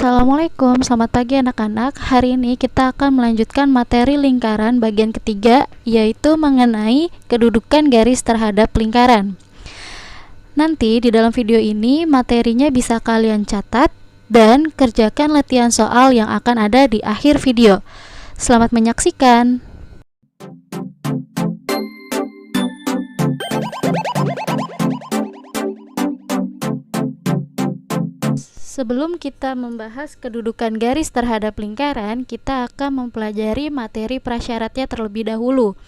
Assalamualaikum, selamat pagi anak-anak. Hari ini kita akan melanjutkan materi lingkaran bagian ketiga, yaitu mengenai kedudukan garis terhadap lingkaran. Nanti di dalam video ini materinya bisa kalian catat dan kerjakan latihan soal yang akan ada di akhir video. Selamat menyaksikan. Sebelum kita membahas kedudukan garis terhadap lingkaran, kita akan mempelajari materi prasyaratnya terlebih dahulu,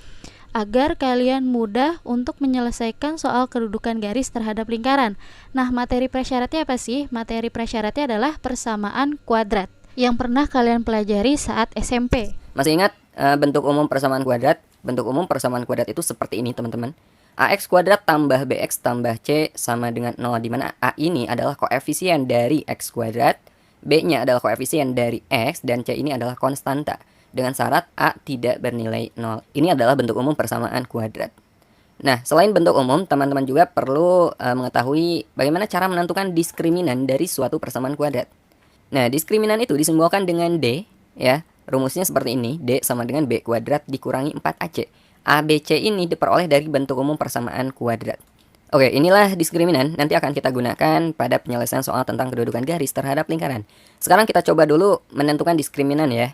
agar kalian mudah untuk menyelesaikan soal kedudukan garis terhadap lingkaran. Nah, materi prasyaratnya apa sih? Materi prasyaratnya adalah persamaan kuadrat, yang pernah kalian pelajari saat SMP. Masih ingat bentuk umum persamaan kuadrat? Bentuk umum persamaan kuadrat itu seperti ini, teman-teman. AX kuadrat tambah BX tambah C sama dengan 0, di mana A ini adalah koefisien dari X kuadrat, B-nya adalah koefisien dari X, dan C ini adalah konstanta. Dengan syarat A tidak bernilai 0. Ini adalah bentuk umum persamaan kuadrat. Nah, selain bentuk umum, teman-teman juga perlu mengetahui bagaimana cara menentukan diskriminan dari suatu persamaan kuadrat. Nah, diskriminan itu disimbolkan dengan D, ya. Rumusnya seperti ini, D sama dengan B kuadrat dikurangi 4AC. ABC ini diperoleh dari bentuk umum persamaan kuadrat. Oke, inilah diskriminan. Nanti akan kita gunakan pada penyelesaian soal tentang kedudukan garis terhadap lingkaran. Sekarang kita coba dulu menentukan diskriminan ya.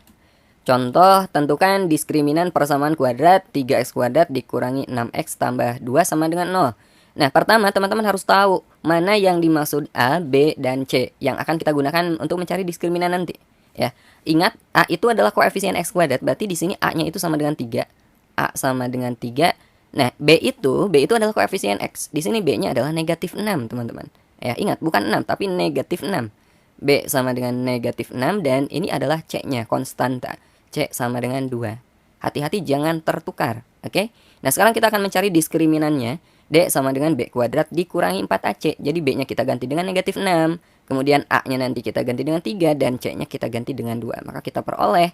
Contoh, tentukan diskriminan persamaan kuadrat 3x kuadrat dikurangi 6x tambah 2 sama dengan 0. Nah, pertama teman-teman harus tahu mana yang dimaksud A, B, dan C yang akan kita gunakan untuk mencari diskriminan nanti. Ya, ingat A itu adalah koefisien x kuadrat, berarti di sini A-nya itu sama dengan 3. A sama dengan 3. Nah, B itu adalah koefisien X. Di sini B-nya adalah negatif 6, teman-teman. Ya, ingat, bukan 6, tapi negatif 6. B sama dengan negatif 6, dan ini adalah C-nya, konstanta. C sama dengan 2. Hati-hati jangan tertukar, oke? Nah, sekarang kita akan mencari diskriminannya. D sama dengan B kuadrat dikurangi 4AC. Jadi B-nya kita ganti dengan negatif 6. Kemudian A-nya nanti kita ganti dengan 3, dan C-nya kita ganti dengan 2. Maka kita peroleh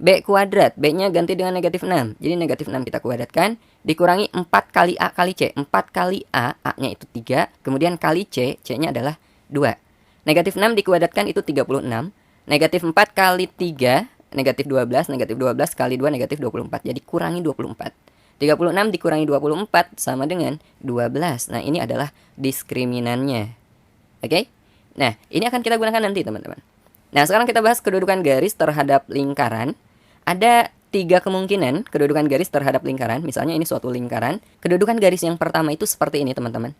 B kuadrat, B-nya ganti dengan negatif 6. Jadi negatif 6 kita kuadratkan, dikurangi 4 kali A kali C. 4 kali A, A-nya itu 3. Kemudian kali C, C-nya adalah 2. Negatif 6 dikuadratkan itu 36. Negatif 4 kali 3, negatif 12. Negatif 12 kali 2, negatif 24. Jadi kurangi 24. 36 dikurangi 24 sama dengan 12. Nah, ini adalah diskriminannya. Oke? Nah, ini akan kita gunakan nanti, teman-teman. Nah, sekarang kita bahas kedudukan garis terhadap lingkaran. Ada 3 kemungkinan kedudukan garis terhadap lingkaran. Misalnya ini suatu lingkaran. Kedudukan garis yang pertama itu seperti ini, teman-teman.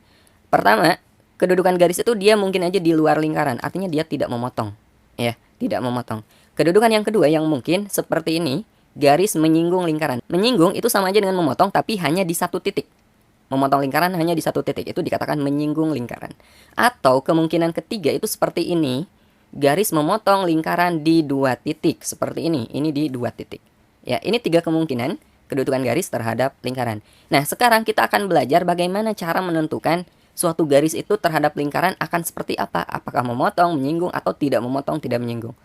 Pertama, kedudukan garis itu dia mungkin aja di luar lingkaran. Artinya dia tidak memotong. Ya, tidak memotong. Kedudukan yang kedua yang mungkin seperti ini. Garis menyinggung lingkaran. Menyinggung itu sama aja dengan memotong, tapi hanya di satu titik. Memotong lingkaran hanya di satu titik. Itu dikatakan menyinggung lingkaran. Atau kemungkinan ketiga itu seperti ini. Garis memotong lingkaran di 2 titik seperti ini di 2 titik. Ya, ini 3 kemungkinan kedudukan garis terhadap lingkaran. Nah, sekarang kita akan belajar bagaimana cara menentukan suatu garis itu terhadap lingkaran akan seperti apa. Apakah memotong, menyinggung, atau tidak memotong, tidak menyinggung.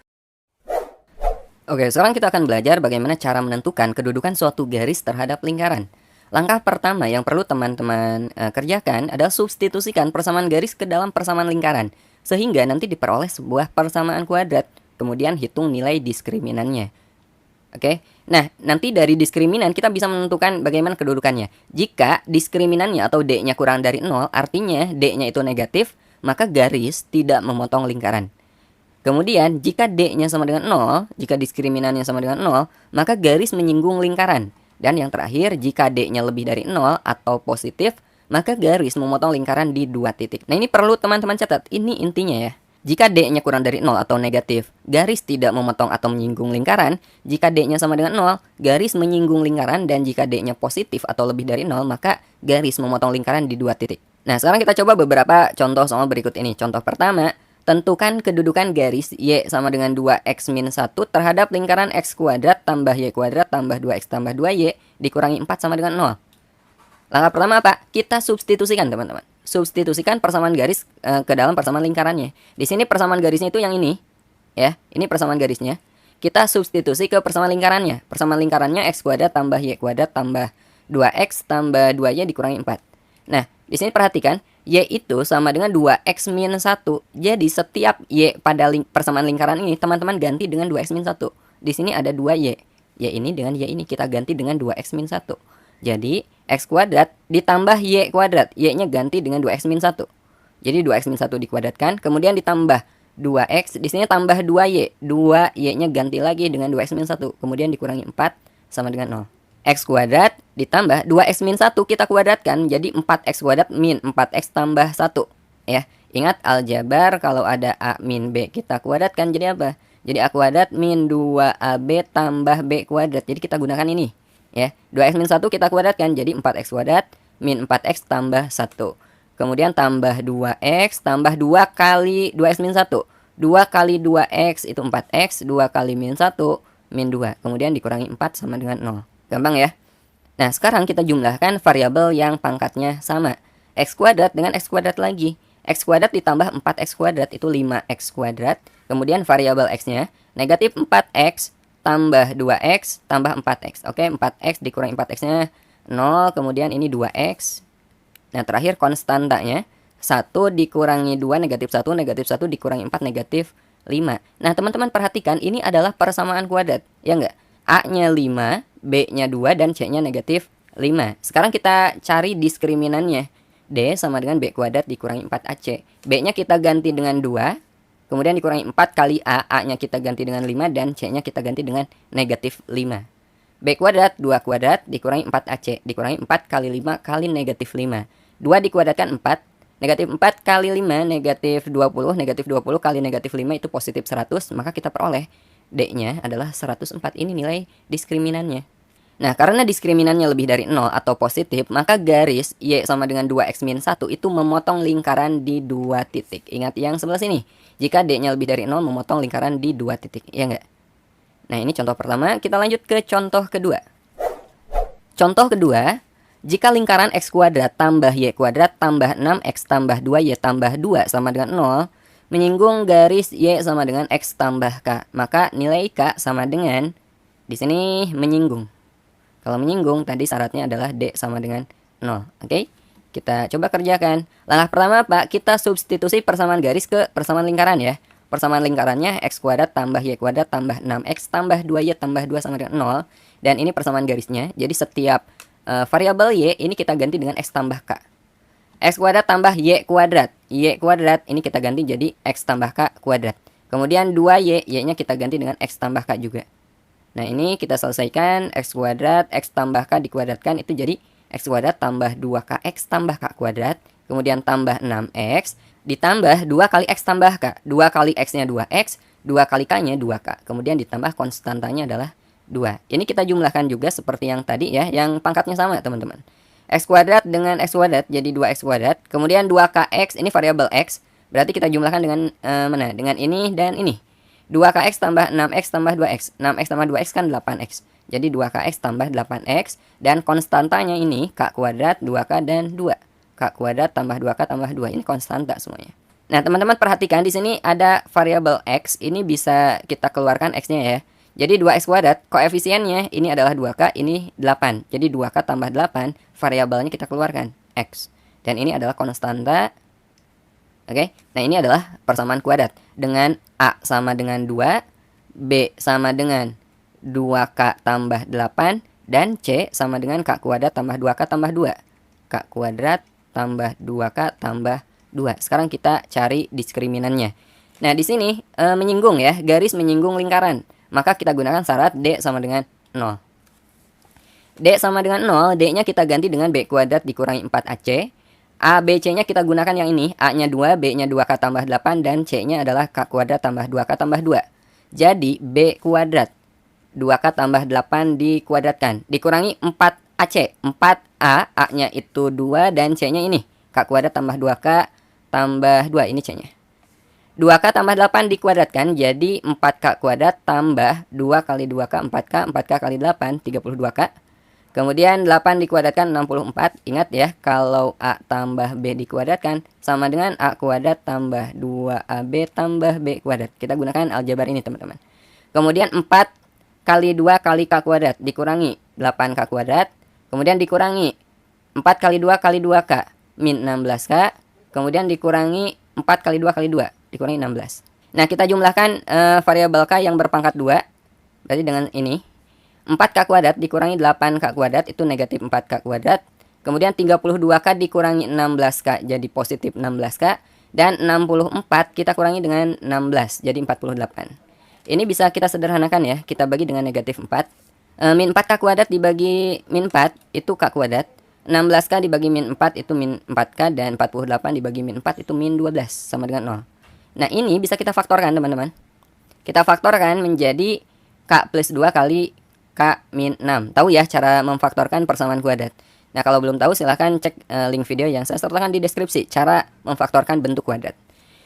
Oke, sekarang kita akan belajar bagaimana cara menentukan kedudukan suatu garis terhadap lingkaran. Langkah pertama yang perlu teman-teman kerjakan adalah substitusikan persamaan garis ke dalam persamaan lingkaran, sehingga nanti diperoleh sebuah persamaan kuadrat. Kemudian hitung nilai diskriminannya. Oke. Nah, nanti dari diskriminan kita bisa menentukan bagaimana kedudukannya. Jika diskriminannya atau D-nya kurang dari 0, artinya D-nya itu negatif, maka garis tidak memotong lingkaran. Kemudian, jika D-nya sama dengan 0, jika diskriminannya sama dengan 0, maka garis menyinggung lingkaran. Dan yang terakhir, jika D-nya lebih dari 0 atau positif, maka garis memotong lingkaran di 2 titik. Nah, ini perlu teman-teman catat. Ini intinya ya. Jika D-nya kurang dari 0 atau negatif, garis tidak memotong atau menyinggung lingkaran. Jika D-nya sama dengan 0, garis menyinggung lingkaran. Dan jika D-nya positif atau lebih dari 0, maka garis memotong lingkaran di 2 titik. Nah, sekarang kita coba beberapa contoh soal berikut ini. Contoh pertama, tentukan kedudukan garis Y sama dengan 2X min 1 terhadap lingkaran X kuadrat tambah Y kuadrat tambah 2X tambah 2Y dikurangi 4 sama dengan 0. Langkah pertama apa? Kita substitusikan, teman-teman. Substitusikan persamaan garis ke dalam persamaan lingkarannya. Di sini persamaan garisnya itu yang ini. Ya, ini persamaan garisnya. Kita substitusi ke persamaan lingkarannya. Persamaan lingkarannya X kuadrat tambah Y kuadrat tambah 2X tambah 2Y dikurangi 4. Nah, di sini perhatikan, Y itu sama dengan 2X min 1. Jadi setiap Y pada persamaan lingkaran ini, teman-teman ganti dengan 2X min 1. Di sini ada 2Y. Y ini dengan Y ini kita ganti dengan 2X min 1. Jadi, X kuadrat ditambah Y kuadrat. Y-nya ganti dengan 2X min 1. Jadi 2X min 1 dikuadratkan, kemudian ditambah 2X, di sini tambah 2Y. 2Y-nya ganti lagi dengan 2X min 1. Kemudian dikurangi 4 sama dengan 0. X kuadrat ditambah 2X min 1 kita kuadratkan, jadi 4X kuadrat min 4X tambah 1. Ya, ingat aljabar kalau ada A min B kita kuadratkan jadi apa? Jadi A kuadrat min 2AB tambah B kuadrat. Jadi kita gunakan ini. Ya, 2X min 1 kita kuadratkan, jadi 4X kuadrat min 4X tambah 1. Kemudian tambah 2X tambah 2 kali 2X min 1. 2 kali 2X itu 4X, 2 kali min 1 min 2. Kemudian dikurangi 4 sama dengan 0. Gampang ya? Nah, sekarang kita jumlahkan variabel yang pangkatnya sama. X kuadrat dengan X kuadrat lagi. X kuadrat ditambah 4X kuadrat itu 5X kuadrat. Kemudian variabel X-nya negatif 4X tambah 2X tambah 4X. Oke, 4X dikurangi 4X-nya 0. Kemudian ini 2X. Nah, terakhir konstantanya 1 dikurangi 2 negatif 1, negatif 1 dikurangi 4 negatif 5. Nah, teman-teman perhatikan ini adalah persamaan kuadrat. Ya enggak? A-nya 5, B-nya 2, dan C-nya negatif 5. Sekarang kita cari diskriminannya. D sama dengan B kuadrat dikurangi 4AC. B-nya kita ganti dengan 2, kemudian dikurangi 4 kali A. A-nya kita ganti dengan 5, dan C-nya kita ganti dengan negatif 5. B kuadrat, 2 kuadrat dikurangi 4AC. Dikurangi 4 kali 5 kali negatif 5. 2 dikuadratkan 4. Negatif 4 kali 5, negatif 20. Negatif 20 kali negatif 5 itu positif 100. Maka kita peroleh D-nya adalah 104. Ini nilai diskriminannya. Nah, karena diskriminannya lebih dari 0 atau positif, maka garis Y sama dengan 2X min 1 itu memotong lingkaran di 2 titik. Ingat yang sebelah sini. Jika D-nya lebih dari 0, memotong lingkaran di 2 titik. Iya nggak? Nah, ini contoh pertama. Kita lanjut ke contoh kedua. Contoh kedua, jika lingkaran X kuadrat tambah Y kuadrat tambah 6X tambah 2Y tambah 2 sama dengan 0, menyinggung garis Y sama dengan X tambah K, maka nilai K sama dengan, di sini menyinggung. Kalau menyinggung, tadi syaratnya adalah D sama dengan 0. Oke? Kita coba kerjakan. Langkah pertama, Pak, kita substitusi persamaan garis ke persamaan lingkaran ya. Persamaan lingkarannya X kuadrat tambah Y kuadrat tambah 6X tambah 2Y tambah 2 sama dengan 0. Dan ini persamaan garisnya. Jadi setiap variabel Y ini kita ganti dengan X tambah K. X kuadrat tambah Y kuadrat. Y kuadrat ini kita ganti jadi X tambah K kuadrat. Kemudian 2Y, Y-nya kita ganti dengan X tambah K juga. Nah, ini kita selesaikan. X kuadrat, X tambah K dikuadratkan, itu jadi X kuadrat tambah 2KX tambah K kuadrat. Kemudian tambah 6X, ditambah 2 kali X tambah K. 2 kali X-nya 2X, 2 kali K-nya 2K. Kemudian ditambah konstantanya adalah 2. Ini kita jumlahkan juga seperti yang tadi ya, yang pangkatnya sama teman-teman. X kuadrat dengan X kuadrat jadi 2X kuadrat. Kemudian 2KX, ini variabel X. Berarti kita jumlahkan dengan mana? Dengan ini dan ini. 2KX tambah 6X tambah 2X. 6X tambah 2X kan 8X. Jadi 2KX tambah 8X. Dan konstantanya ini K kuadrat, 2K, dan 2. K kuadrat tambah 2K tambah 2. Ini konstanta semuanya. Nah, teman-teman perhatikan di sini ada variabel X. Ini bisa kita keluarkan X-nya ya. Jadi 2X kuadrat, koefisiennya ini adalah 2K, ini 8. Jadi 2K tambah 8, variabelnya kita keluarkan, X. Dan ini adalah konstanta. Oke, nah ini adalah persamaan kuadrat. Dengan A sama dengan 2, B sama dengan 2K tambah 8, dan C sama dengan K kuadrat tambah 2K tambah 2. K kuadrat tambah 2K tambah 2. Sekarang kita cari diskriminannya. Nah, di sini menyinggung ya, garis menyinggung lingkaran. Maka kita gunakan syarat D sama dengan 0. D sama dengan 0, D-nya kita ganti dengan B kuadrat dikurangi 4AC. A, B, C-nya kita gunakan yang ini. A-nya 2, B-nya 2K tambah 8, dan C-nya adalah K kuadrat tambah 2K tambah 2. Jadi, B kuadrat 2K tambah 8 dikuadratkan. Dikurangi 4AC. 4A, A-nya itu 2, dan C-nya ini. K kuadrat tambah 2K tambah 2. Ini C-nya. 2K tambah 8 dikuadratkan. Jadi, 4K kuadrat tambah 2 kali 2K, 4K. 4K kali 8, 32K. Kemudian 8 dikuadratkan 64. Ingat ya, kalau A tambah B dikuadratkan sama dengan A kuadrat tambah 2AB tambah B kuadrat. Kita gunakan aljabar ini teman-teman. Kemudian 4 kali 2 kali K kuadrat dikurangi 8K kuadrat. Kemudian dikurangi 4 kali 2 kali 2K. min 16K, kemudian dikurangi 4 kali 2 kali 2, dikurangi 16. Nah, kita jumlahkan variabel K yang berpangkat 2, berarti dengan ini. 4K kuadrat dikurangi 8K kuadrat, itu negatif 4K kuadrat. Kemudian 32K dikurangi 16K, jadi positif 16K. Dan 64 kita kurangi dengan 16, jadi 48. Ini bisa kita sederhanakan ya, kita bagi dengan negatif 4. Min 4K kuadrat dibagi min 4, itu K kuadrat. 16K dibagi min 4 itu min 4K, dan 48 dibagi min 4 itu min 12, sama dengan 0. Nah, ini bisa kita faktorkan teman-teman. Kita faktorkan menjadi K plus 2 kali K min 6. Tahu ya cara memfaktorkan persamaan kuadrat. Nah, kalau belum tahu silahkan cek link video yang saya sertakan di deskripsi, cara memfaktorkan bentuk kuadrat.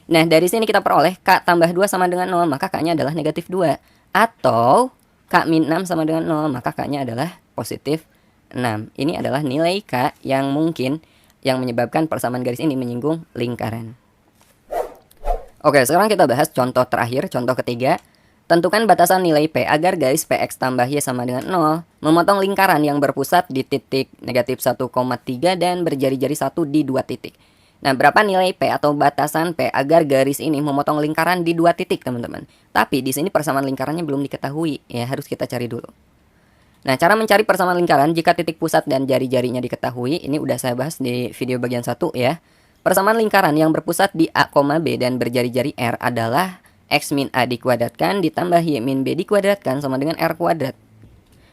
Nah, dari sini kita peroleh K tambah 2 sama dengan 0, maka K-nya adalah negatif 2. Atau K min 6 sama dengan 0, maka K-nya adalah positif 6. Ini adalah nilai K yang mungkin yang menyebabkan persamaan garis ini menyinggung lingkaran. Oke, sekarang kita bahas contoh terakhir, contoh ketiga. Tentukan batasan nilai P agar garis PX tambah Y sama dengan 0 memotong lingkaran yang berpusat di titik negatif 1,3 dan berjari-jari 1 di 2 titik. Nah, berapa nilai P atau batasan P agar garis ini memotong lingkaran di 2 titik, teman-teman? Tapi di sini persamaan lingkarannya belum diketahui, ya harus kita cari dulu. Nah, cara mencari persamaan lingkaran jika titik pusat dan jari-jarinya diketahui, ini udah saya bahas di video bagian 1 ya. Persamaan lingkaran yang berpusat di A, B dan berjari-jari R adalah X min A dikuadratkan ditambah Y min B dikuadratkan sama dengan R kuadrat.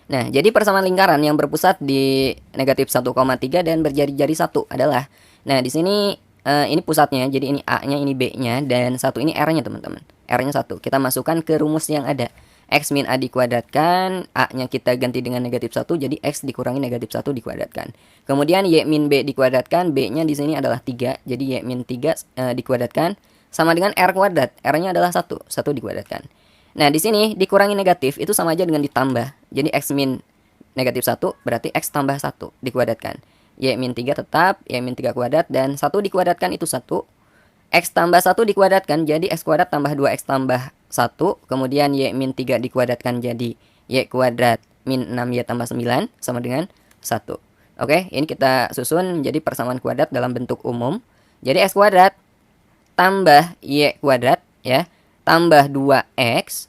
Nah, jadi persamaan lingkaran yang berpusat di negatif 1,3 dan berjari-jari 1 adalah, nah di sini ini pusatnya, jadi ini A-nya, ini B-nya, dan 1 ini R-nya teman-teman. R-nya 1, kita masukkan ke rumus yang ada. X min A dikuadratkan, A-nya kita ganti dengan negatif 1, jadi X dikurangi negatif 1 dikuadratkan. Kemudian Y min B dikuadratkan, B-nya di sini adalah 3, jadi Y min 3 dikuadratkan, sama dengan R kuadrat, R-nya adalah 1 dikuadratkan. Nah, di sini dikurangi negatif, itu sama aja dengan ditambah. Jadi X min negatif 1, berarti X tambah 1 dikuadratkan. Y min 3 tetap, Y min 3 kuadrat, dan 1 dikuadratkan itu 1. X tambah 1 dikuadratkan, jadi X kuadrat tambah 2X tambah 1. Kemudian Y min 3 dikuadratkan, jadi Y kuadrat min 6Y tambah 9, sama dengan 1. Oke, ini kita susun jadi persamaan kuadrat dalam bentuk umum. Jadi X kuadrat tambah Y kuadrat, ya, tambah 2X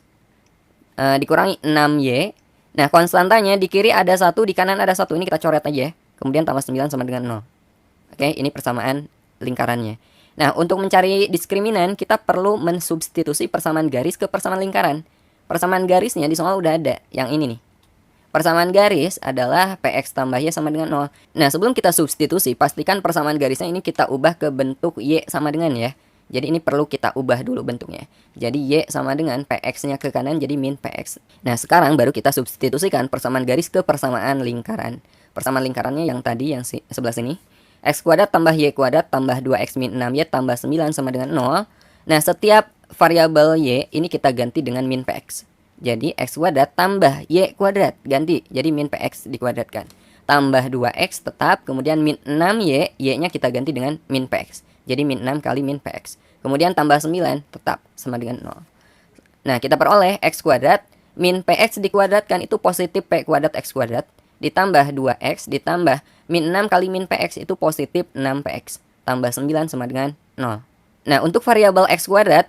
dikurangi 6Y. Nah, konstantanya di kiri ada 1, di kanan ada 1. Ini kita coret aja. Kemudian tambah 9 sama dengan 0. Oke, ini persamaan lingkarannya. Nah, untuk mencari diskriminan, kita perlu mensubstitusi persamaan garis ke persamaan lingkaran. Persamaan garisnya di soal udah ada, yang ini nih. Persamaan garis adalah PX tambah Y sama dengan 0. Nah, sebelum kita substitusi, pastikan persamaan garisnya ini kita ubah ke bentuk Y sama dengan ya. Jadi ini perlu kita ubah dulu bentuknya. Jadi Y sama dengan PX-nya ke kanan, jadi min PX. Nah, sekarang baru kita substitusikan persamaan garis ke persamaan lingkaran. Persamaan lingkarannya yang tadi, yang sebelah sini. X kuadrat tambah Y kuadrat tambah 2X min 6Y tambah 9 sama dengan 0. Nah, setiap variabel Y ini kita ganti dengan min PX. Jadi X kuadrat tambah Y kuadrat, ganti, jadi min PX dikuadratkan. Tambah 2X tetap, kemudian min 6Y, Y-nya kita ganti dengan min PX. Jadi min 6 kali min PX. Kemudian tambah 9 tetap sama dengan 0. Nah, kita peroleh X kuadrat min PX dikuadratkan itu positif P kuadrat X kuadrat. Ditambah 2X ditambah min 6 kali min PX itu positif 6PX. Tambah 9 sama dengan 0. Nah, untuk variabel X kuadrat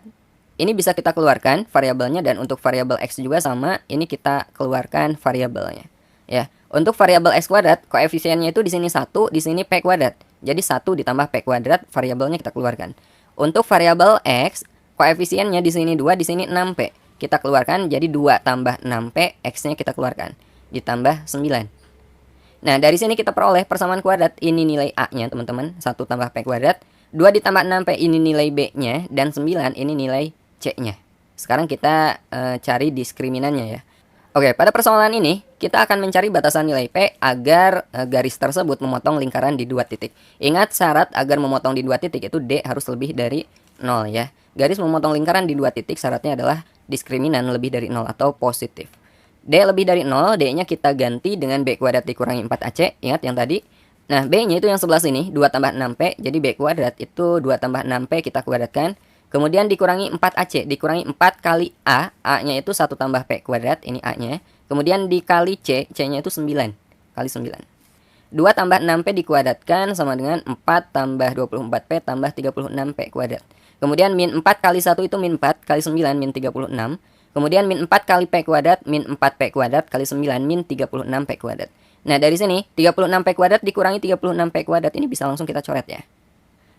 ini bisa kita keluarkan variabelnya, dan untuk variabel X juga sama, ini kita keluarkan variabelnya. Ya, untuk variabel X kuadrat koefisiennya itu di sini 1, di sini P kuadrat. Jadi 1 ditambah P kuadrat, variabelnya kita keluarkan. Untuk variabel X, koefisiennya di sini 2, di sini 6P. Kita keluarkan, jadi 2 tambah 6P, X-nya kita keluarkan. Ditambah 9. Nah, dari sini kita peroleh persamaan kuadrat, ini nilai A-nya teman-teman, 1 tambah P kuadrat. 2 ditambah 6P, ini nilai B-nya, dan 9 ini nilai C-nya. Sekarang kita cari diskriminannya ya. Oke, pada persoalan ini, kita akan mencari batasan nilai P agar garis tersebut memotong lingkaran di 2 titik. Ingat, syarat agar memotong di 2 titik itu D harus lebih dari 0 ya. Garis memotong lingkaran di 2 titik syaratnya adalah diskriminan lebih dari 0 atau positif. D lebih dari 0, D-nya kita ganti dengan B kuadrat dikurangi 4AC. Ingat yang tadi. Nah, B-nya itu yang sebelah sini, 2 tambah 6P. Jadi B kuadrat itu 2 tambah 6P kita kuadratkan. Kemudian dikurangi 4AC, dikurangi 4 kali A, A-nya itu 1 tambah P kuadrat, ini A-nya. Kemudian dikali C, C-nya itu 9, kali 9. 2 tambah 6P dikuadratkan sama dengan 4 tambah 24P tambah 36P kuadrat. Kemudian min 4 kali 1 itu min 4 kali 9 min 36. Kemudian min 4 kali P kuadrat min 4P kuadrat kali 9 min 36P kuadrat. Nah dari sini 36P kuadrat dikurangi 36P kuadrat ini bisa langsung kita coret ya.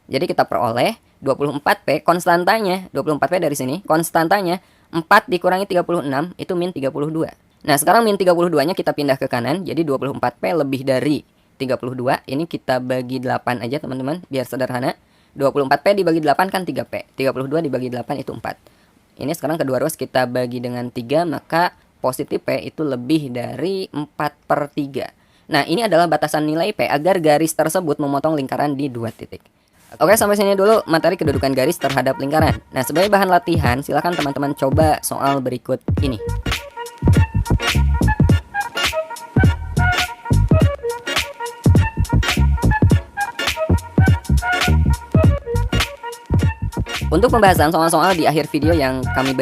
Jadi kita peroleh 24P konstantanya, 24P dari sini konstantanya 4 dikurangi 36 itu min 32. Nah sekarang min 32 nya kita pindah ke kanan, jadi 24P lebih dari 32. Ini kita bagi 8 aja teman-teman biar sederhana. 24P dibagi 8 kan 3P, 32 dibagi 8 itu 4. Ini sekarang kedua ruas kita bagi dengan 3, maka positif P itu lebih dari 4/3. Nah ini adalah batasan nilai P agar garis tersebut memotong lingkaran di 2 titik. Oke, sampai sini dulu materi kedudukan garis terhadap lingkaran. Nah sebagai bahan latihan silakan teman-teman coba soal berikut ini. Untuk pembahasan soal-soal di akhir video yang kami